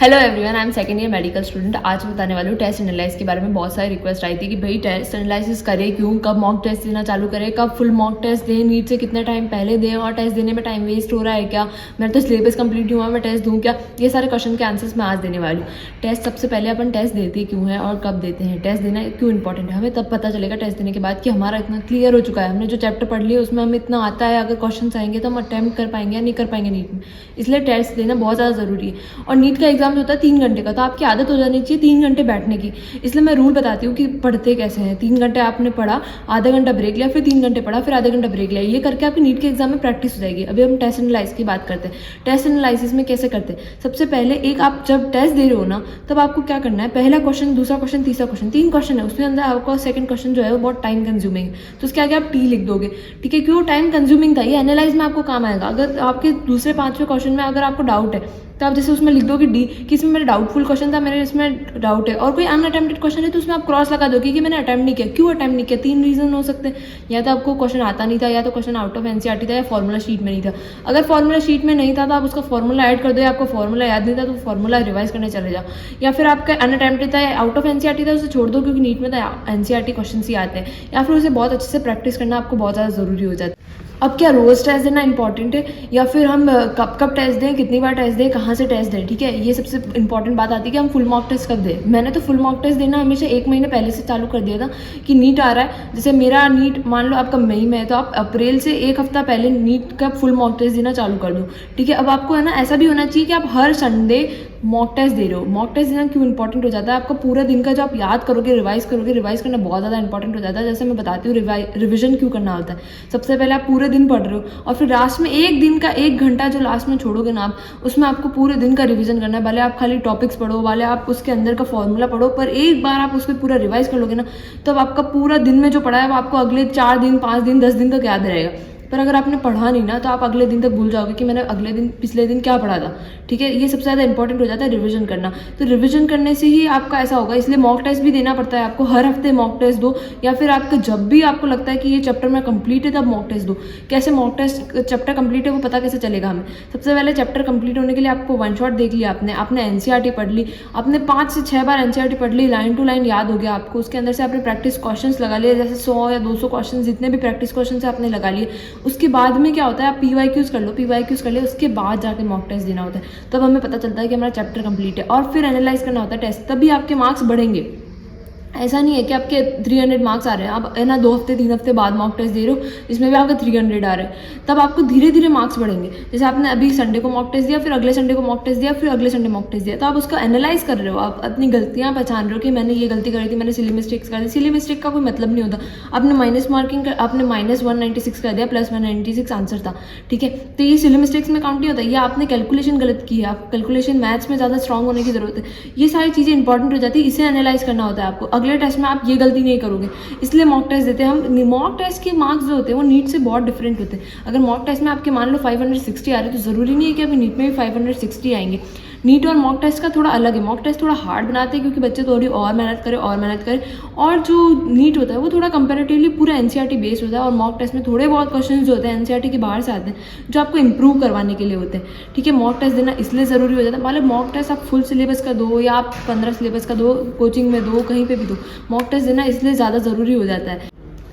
Hello everyone, I am second year medical student. आज मैं बताने वाली हूँ टेस्ट एनालाइज के बारे में। बहुत सारी रिक्वेस्ट आई थी कि भाई टेस्ट एनालिसिस करें क्यों, कब मॉक टेस्ट देना चालू करें, कब फुल मॉक टेस्ट दें, नीट से कितना टाइम पहले दें और टेस्ट देने में टाइम वेस्ट हो रहा है क्या, मेरा तो सिलेबस कंप्लीट नहीं हुआ, मैं टेस्ट दूँ क्या। ये सारे क्वेश्चन के आंसर्स मैं आज देने वाली हूँ। टेस्ट सबसे पहले अपन टेस्ट देते क्यों हैं और कब देते हैं, टेस्ट देना क्यों इंपॉर्टेंट है, हमें तब पता चलेगा टेस्ट देने के बाद कि हमारा इतना क्लियर हो चुका है, हमने जो चैप्टर पढ़ लिया उसमें हमें इतना आता है, अगर क्वेश्चन आएंगे तो हम अटैम्प्ट कर पाएंगे या नहीं कर पाएंगे नीट में। इसलिए टेस्ट देना बहुत ज़्यादा ज़रूरी है। और नीट का एग्जाम होता है 3 घंटे का, तो आपकी आदत हो जानी चाहिए 3 घंटे बैठने की। इसलिए मैं रूल बताती हूँ कि पढ़ते कैसे हैं। 3 घंटे आपने पढ़ा, आधा घंटा ब्रेक लिया, फिर 3 घंटे पढ़ा, फिर आधा घंटा ब्रेक लिया। ये करके आपकी नीट के एग्जाम में प्रैक्टिस हो जाएगी। अभी हम टेस्ट एनालाइज की बात करते हैं। टेस्ट एनालिसिस में कैसे करते हैं, सबसे पहले एक आप जब टेस्ट दे रहे हो ना, तब आपको क्या करना है, पहला क्वेश्चन, दूसरा क्वेश्चन, तीसरा क्वेश्चन, 3 क्वेश्चन है उसमें, अंदर आपका सेकंड क्वेश्चन जो है वो बहुत टाइम कंज्यूमिंग है, तो उसके आगे आप टी लिख दोगे। ठीक है, क्यों टाइम कंज्यूमिंग था, ये एनालाइज में आपको काम आएगा। अगर आपके दूसरे 5वें क्वेश्चन में अगर आपको डाउट है तो आप जैसे उसमें लिख दोगे डी कि इसमें मेरा डाउटफुल क्वेश्चन था, मेरे इसमें डाउट है, और कोई अनअटेम्प्टेड क्वेश्चन है तो उसमें आप क्रॉस लगा दोगे कि मैंने अटेम्प्ट नहीं किया। क्यों अटेम्प्ट नहीं किया, 3 रीजन हो सकते हैं। या तो आपको क्वेश्चन आता नहीं था, या तो क्वेश्चन आउट ऑफ एनसीईआरटी था, या फॉर्मूला शीट में नहीं था। अगर फॉर्मूला शीट में नहीं था तो आप उसका फॉर्मूला ऐड कर दो, या आपको फॉर्मूला याद नहीं था तो फॉर्मूला रिवाइज करने चले जाओ। या फिर आपका अनअटेम्प्टेड था, आउट ऑफ एनसीईआरटी था, उसे छोड़ दो क्योंकि नीट में तो एनसीईआरटी क्वेश्चन ही आते हैं। या फिर उसे बहुत अच्छे से प्रैक्टिस करना आपको बहुत ज़्यादा ज़रूरी हो जाता है। अब क्या रोज़ टेस्ट देना इंपॉर्टेंट है, या फिर हम कब कब टेस्ट दें, कितनी बार टेस्ट दें, कहाँ से टेस्ट दें। ठीक है, ये सबसे इंपॉर्टेंट बात आती है कि हम फुल मॉक टेस्ट कब दें। मैंने तो फुल मॉक टेस्ट देना हमेशा 1 महीने पहले से चालू कर दिया था कि नीट आ रहा है। जैसे मेरा नीट मान लो आपका मई में है, तो आप अप्रैल से 1 हफ्ता पहले नीट का फुल मॉक टेस्ट देना चालू कर दो। ठीक है, अब आपको है ना ऐसा भी होना चाहिए कि आप हर संडे मॉक टेस्ट दे रहे हो। मॉक टेस्ट देना क्यों इंपॉर्टेंट हो जाता है, आपका पूरा दिन का जो आप याद करोगे, रिवाइज करोगे, रिवाइज करना बहुत ज़्यादा इंपॉर्टेंट हो जाता है। जैसे मैं बताती हूँ रिविजन क्यों करना होता है। सबसे पहले आप पूरे दिन पढ़ रहे हो और फिर लास्ट में 1 दिन का 1 घंटा जो लास्ट में छोड़ोगे ना आप, उसमें आपको पूरे दिन का रिवीजन करना है। भले आप खाली टॉपिक्स पढ़ो, भले आप उसके अंदर का फॉर्मूला पढ़ो, पर एक बार आप उसको पूरा रिवाइज कर लोगे ना, तब आपका पूरा दिन में जो पढ़ा है वो आपको अगले 4 दिन, 5 दिन, 10 दिन तक याद रहेगा। पर अगर आपने पढ़ा नहीं ना, तो आप अगले दिन तक भूल जाओगे कि मैंने अगले दिन, पिछले दिन क्या पढ़ा था। ठीक है, ये सबसे ज़्यादा इंपॉर्टेंट हो जाता है रिवीजन करना। तो रिवीजन करने से ही आपका ऐसा होगा, इसलिए मॉक टेस्ट भी देना पड़ता है आपको। हर हफ्ते मॉक टेस्ट दो, या फिर आपका जब भी आपको लगता है कि ये चैप्टर में कंप्लीट है तब मॉक टेस्ट दो। कैसे मॉक टेस्ट चैप्टर कंप्लीट है वो पता कैसे चलेगा हमें, सबसे पहले चैप्टर कंप्लीट होने के लिए आपको 1 शॉट देख लिया आपने एनसीईआरटी पढ़ ली, आपने 5 से 6 बार एनसीईआरटी पढ़ ली, लाइन टू लाइन याद हो गया आपको। उसके अंदर से आपने प्रैक्टिस क्वेश्चन लगा लिए, जैसे 100 या 200 क्वेश्चन, जितने भी प्रैक्टिस क्वेश्चन आपने लगा लिए। उसके बाद में क्या होता है, आप पीवाईक्यूज कर लो, पीवाईक्यूज कर ले, उसके बाद जाके मॉक टेस्ट देना होता है। तब हमें पता चलता है कि हमारा चैप्टर कंप्लीट है। और फिर एनालाइज करना होता है टेस्ट, तभी आपके मार्क्स बढ़ेंगे। ऐसा नहीं है कि आपके 300 मार्क्स आ रहे हैं, आप है ना 2 हफ्ते 3 हफ्ते बाद मॉक टेस्ट दे रहे हो, इसमें भी आपके 300 आ रहे हैं, तब आपको धीरे धीरे मार्क्स बढ़ेंगे। जैसे आपने अभी संडे को मॉक टेस्ट दिया, फिर अगले संडे को मॉक टेस्ट दिया, फिर अगले संडे मॉक टेस्ट दिया, तो आप उसको एनालाइज कर रहे हो, आप अपनी गलतियां पहचान रहे हो कि मैंने ये गलती करी थी, मैंने सिली मिस्टेक्स कर दी। सिली मिस्टेक का कोई मतलब नहीं होता। आपने माइनस मार्किंग आपने -196 कर दिया, +196 आंसर था। ठीक है, तो ये सिली मिस्टेक्स में काउंट नहीं होता। ये आपने कैलकुलेशन गलत की है, आप कैलकुलेशन मैथ्स में ज़्यादा स्ट्रॉन्ग होने की जरूरत है। ये सारी चीज़ें इंपॉर्टेंट हो जाती है, इसे एनालाइज करना होता है आपको। अगले टेस्ट में आप ये गलती नहीं करोगे, इसलिए मॉक टेस्ट देते हैं हम। मॉक टेस्ट के मार्क्स जो होते हैं वो नीट से बहुत डिफरेंट होते हैं। अगर मॉक टेस्ट में आपके मान लो 560 आ रहे हैं, तो ज़रूरी नहीं है कि अभी नीट में भी 560 आएंगे। नीट और मॉक टेस्ट का थोड़ा अलग है। मॉक टेस्ट थोड़ा हार्ड बनाते हैं क्योंकि बच्चे थोड़ी और मेहनत करें, और जो नीट होता है वो थोड़ा कंपैरेटिवली पूरा एनसीईआरटी बेस्ड होता है। और मॉक टेस्ट में थोड़े बहुत क्वेश्चन जो होते हैं एनसीईआरटी के बाहर से आते हैं, जो आपको इंप्रूव करवाने के लिए होते हैं। ठीक है, मॉक टेस्ट देना इसलिए ज़रूरी हो जाता है। मतलब मॉक टेस्ट आप फुल सिलेबस का दो, या आप 15 सिलेबस का दो, कोचिंग में दो, कहीं पर भी दो, मॉक टेस्ट देना इसलिए ज़्यादा ज़रूरी हो जाता है।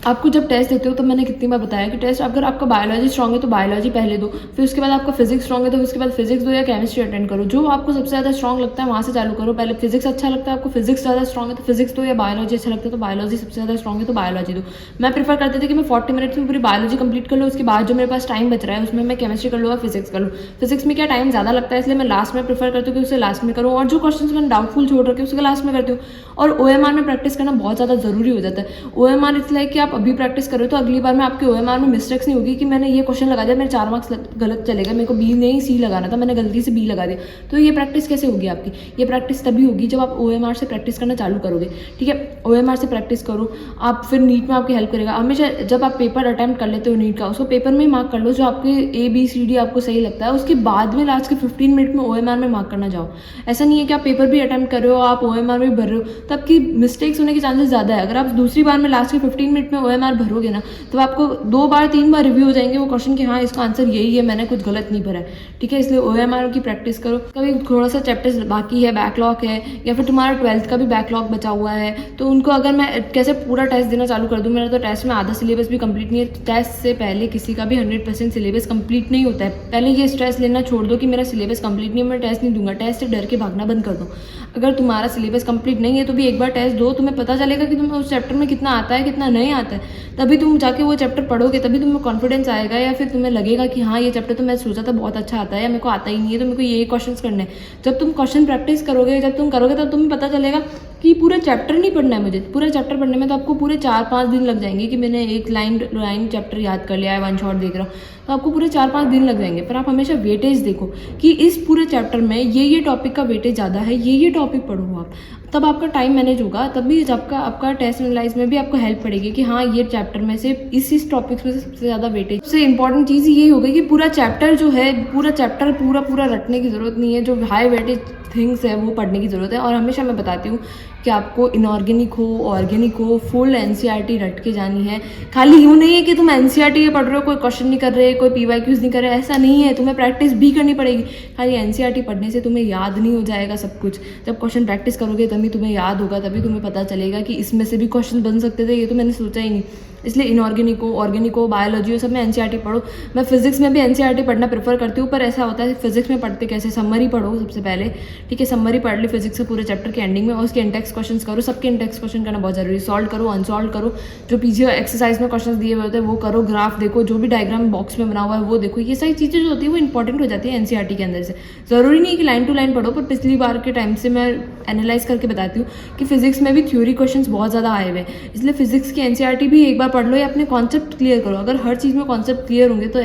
आपको जब टेस्ट देते हो तो मैंने कितनी बार बताया कि टेस्ट, अगर आपका बायोलॉजी स्ट्रॉन्ग है तो बायोलॉजी पहले दो, फिर उसके बाद आपका फिजिक्स स्ट्रॉन्ग है तो उसके बाद फिजिक्स दो, या केमिस्ट्री अटेंड करो। जो आपको सबसे ज़्यादा स्ट्रॉन्ग लगता है वहाँ से चालू करो। पहले फिजिक्स अच्छा लगता है आपको, फिजिक्स ज़्यादा स्ट्रॉन्ग है तो फिजिक्स दो, या बायोलॉजी अच्छा लगता है तो बायोलॉजी सबसे ज़्यादा स्ट्रॉन्ग है तो बायोलॉजी दो। मैं प्रीफर करती थी कि मैं 40 मिनट्स में पूरी बायोलॉजी कंप्लीट कर लूँ, उसके बाद जो मेरे पास टाइम बच रहा है उसमें मैं केमिस्ट्री कर लूँ या फिजिक्स कर लूँ। फिजिक्स में क्या टाइम ज़्यादा लगता है, इसलिए मैं लास्ट में प्रीफर करती हूँ कि उसे लास्ट में करूँ, और जो क्वेश्चन मैंने डाउटफुल छोड़ रखे उसके लास्ट में करती हूँ। और OMR में प्रैक्टिस करना बहुत ज़्यादा ज़रूरी हो जाता है। OMR इसलिए कि आप अभी प्रैक्टिस करो तो अगली बार में आपके OMR में मिस्टेक्स नहीं होगी कि मैंने ये क्वेश्चन लगा दिया, मेरे 4 मार्क्स गलत चलेगा, मेरे को B नहीं C लगाना था, मैंने गलती से B लगा दिया। तो ये प्रैक्टिस कैसे होगी आपकी, ये प्रैक्टिस तभी होगी जब आप OMR से प्रैक्टिस करना चालू करोगे। ठीक है, OMR से प्रैक्टिस करो आप, फिर नीट में आपकी हेल्प करेगा। हमेशा जब आप पेपर अटैम्प्ट कर लेते हो नीट का, उसको पेपर में मार्क कर लो, जो आपके ABCD आपको सही लगता है, उसके बाद में लास्ट के 15 मिनट में OMR में मार्क करना जाओ। ऐसा नहीं है कि आप पेपर भी अटैम्प्ट कर रहे हो, आप OMR में भी भर रहे हो, तब की मिस्टेक्स होने के चांसेस ज़्यादा है। अगर आप दूसरी बार में लास्ट के 15 मिनट में OMR भरोगे ना तो आपको 2 बार 3 बार रिव्यू हो जाएंगे वो क्वेश्चन कि हाँ इसका आंसर यही है, मैंने कुछ गलत नहीं भरा है, ठीक है। इसलिए OMR की प्रैक्टिस करो। कभी थोड़ा सा चैप्टर्स बाकी है, बैकलॉग है, या फिर तुम्हारा 12th का भी बैकलॉग बचा हुआ है, तो उनको अगर मैं कैसे पूरा टेस्ट देना चालू कर दूँ। मेरा तो टेस्ट में आधा सिलेबस भी कंप्लीट नहीं है। टेस्ट से पहले किसी का भी 100% सिलेबस कंप्लीट नहीं होता है। पहले ये स्ट्रेस लेना छोड़ दो कि मेरा सिलेबस कंप्लीट नहीं है, मैं टेस्ट नहीं दूंगा। टेस्ट से डर के भागना बंद कर दो। अगर तुम्हारा सिलेबस कंप्लीट नहीं है तो भी एक बार टेस्ट दो, तुम्हें पता चलेगा कि तुम्हें उस चैप्टर में कितना आता है कितना नहीं आता है। तभी तुम जाके वो चैप्टर पढ़ोगे, तभी तुम्हें कॉन्फिडेंस आएगा, या फिर तुम्हें लगेगा कि हाँ ये चैप्टर तो मैं सोचा था बहुत अच्छा आता है, या मेरे को आता ही नहीं है, तो मेरे को ये क्वेश्चन करने हैं। जब तुम क्वेश्चन प्रैक्टिस करोगे, जब तुम करोगे, तब तुम्हें पता चलेगा कि पूरा चैप्टर नहीं पढ़ना है मुझे। पूरा चैप्टर पढ़ने में तो आपको पूरे 4-5 दिन लग जाएंगे कि मैंने एक लाइन चैप्टर याद कर लिया है, वन शॉट देख रहा हूँ, तो आपको पूरे 4-5 दिन लग जाएंगे। पर आप हमेशा वेटेज देखो कि इस पूरे चैप्टर में ये टॉपिक का वेटेज ज़्यादा है, ये टॉपिक पढ़ो आप, तब आपका टाइम मैनेज होगा। तब भी जब आपका टेस्ट एनालाइज में भी आपको हेल्प पड़ेगी कि हाँ ये चैप्टर में से इस टॉपिक्स में से सबसे ज़्यादा वेटेज। सबसे इंपॉर्टेंट चीज़ यही होगी कि पूरा चैप्टर जो है, पूरा चैप्टर पूरा रटने की ज़रूरत नहीं है। जो हाई वेटेज थिंग्स है वो पढ़ने की ज़रूरत है। और हमेशा मैं बताती हूँ कि आपको इनऑर्गेनिक हो, ऑर्गेनिक हो, फुल NCERT रट के जानी है। खाली यूँ नहीं है कि तुम NCERT पढ़ रहे हो, कोई क्वेश्चन नहीं कर रहे, कोई PYQs नहीं कर रहे, ऐसा नहीं है। तुम्हें प्रैक्टिस भी करनी पड़ेगी। खाली NCERT पढ़ने से तुम्हें याद नहीं हो जाएगा सब कुछ। जब क्वेश्चन प्रैक्टिस करोगे तभी तुम्हें याद होगा, तभी तुम्हें पता चलेगा कि इसमें से भी क्वेश्चन बन सकते थे, ये तो मैंने सोचा ही नहीं। इसलिए इनऑर्गेनिक हो, ऑर्गेनिक हो, बायोलॉजी हो, सब में NCERT पढ़ो। मैं फिजिक्स में भी NCERT पढ़ना प्रेफर करती हूँ, पर ऐसा होता है फिजिक्स में पढ़ते कैसे, समरी पढ़ो सबसे पहले, ठीक है। समरी पढ़ ली फिजिक्स के पूरे चैप्टर के एंडिंग में, और उसके इंटेक्स क्वेश्चन करो। सबके इंटेक्स क्वेश्चन करना बहुत जरूरी है। सॉल्व करो, अनसॉल्व करो, जो पीछे एक्सरसाइज में क्वेश्चन दिए हुए होते हैं वो करो, ग्राफ देखो, जो भी डायग्राम बॉक्स में बना हुआ है वो देखो। ये सारी चीज़ें जो होती है वो इंपॉर्टेंट हो जाती है NCERT के अंदर से। ज़रूरी नहीं है कि लाइन टू लाइन पढ़ो, पर पिछली बार के टाइम से मैं एनालाइज करके बताती हूँ कि फिजिक्स में भी थ्योरी क्वेश्चन बहुत ज़्यादा आए हुए हैं। इसलिए फिजिक्स की NCERT भी एक बार पढ़ लो, या अपने कॉन्सेप्ट क्लियर करो। अगर हर चीज़ में कॉन्सेप्ट क्लियर होंगे तो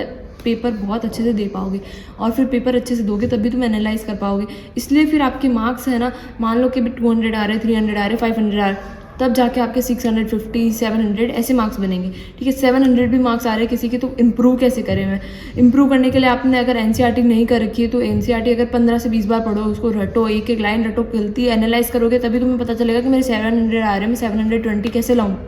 पेपर बहुत अच्छे से दे पाओगे, और फिर पेपर अच्छे से दोगे तभी तुम एनालाइज कर पाओगे। इसलिए फिर आपके मार्क्स है ना, मान लो कि भी 200 आ रहे, 300 आ रहे, 500 आ रहे, तब जाके आपके 650, 700 ऐसे मार्क्स बनेंगे, ठीक है। 700 भी मार्क्स आ रहे हैं किसी के, तो इम्प्रूव कैसे करें मैं। इम्प्रूव करने के लिए आपने अगर NCERT नहीं कर रखी है तो NCERT अगर 15 से 20 बार पढ़ो, उसको रटो, एक एक लाइन रटो, गलती एनालाइज करोगे, तभी तुम्हें पता चलेगा कि मेरे 700 आ रहे हैं, मैं 720 कैसे लाऊँ।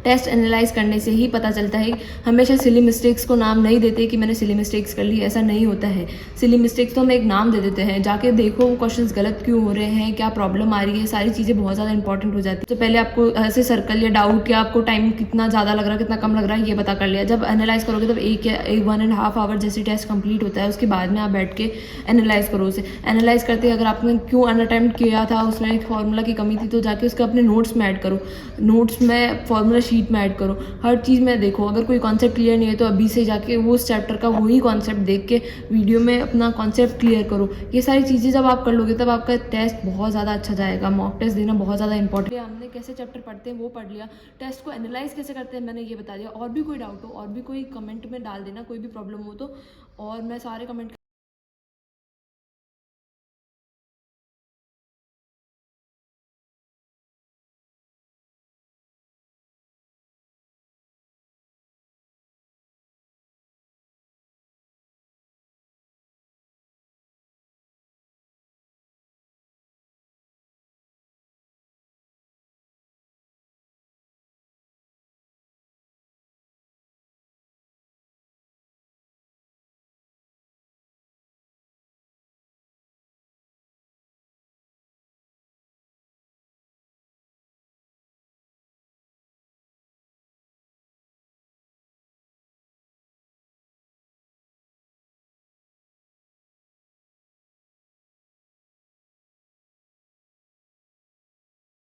टेस्ट एनालाइज करने से ही पता चलता है। हमेशा सिली मिस्टेक्स को नाम नहीं देते कि मैंने सिली मिस्टेक्स कर ली, ऐसा नहीं होता है। सिली मिस्टेक्स तो हम एक नाम दे देते हैं, जाके देखो वो क्वेश्चंस गलत क्यों हो रहे हैं, क्या प्रॉब्लम आ रही है, सारी चीज़ें बहुत ज़्यादा इंपॉर्टेंट हो जाती है। तो पहले आपको ऐसे सर्कल या डाउट, या आपको टाइम कितना ज़्यादा लग रहा है कितना कम लग रहा है, ये पता कर लिया। जब एनालाइज करोगे तब 1.5 आवर जैसे टेस्ट कंप्लीट होता है, उसके बाद में आप बैठ के एनालाइज करो उसे। एनालाइज करते अगर आपने क्यों अनअटेम्प्ट किया था, उसमें एक फार्मूला की कमी थी, तो जाके उसको अपने नोट्स में ऐड करो, नोट्स में फार्मूला शीट में ऐड करो, हर चीज़ में देखो। अगर कोई कॉन्सेप्ट क्लियर नहीं है तो अभी से जाके वो उस चैप्टर का वही कॉन्सेप्ट देख के वीडियो में अपना कॉन्सेप्ट क्लियर करो। ये सारी चीज़ें जब आप कर लोगे तब आपका टेस्ट बहुत ज़्यादा अच्छा जाएगा। मॉक टेस्ट देना बहुत ज़्यादा इंपॉर्टेंट है। हमने कैसे चैप्टर पढ़ते हैं वो पढ़ लिया, टेस्ट को एनालाइज कैसे करते हैं मैंने ये बता दिया। और भी कोई डाउट हो, और भी कोई कमेंट में डाल देना, कोई भी प्रॉब्लम हो तो, और मैं सारे कमेंट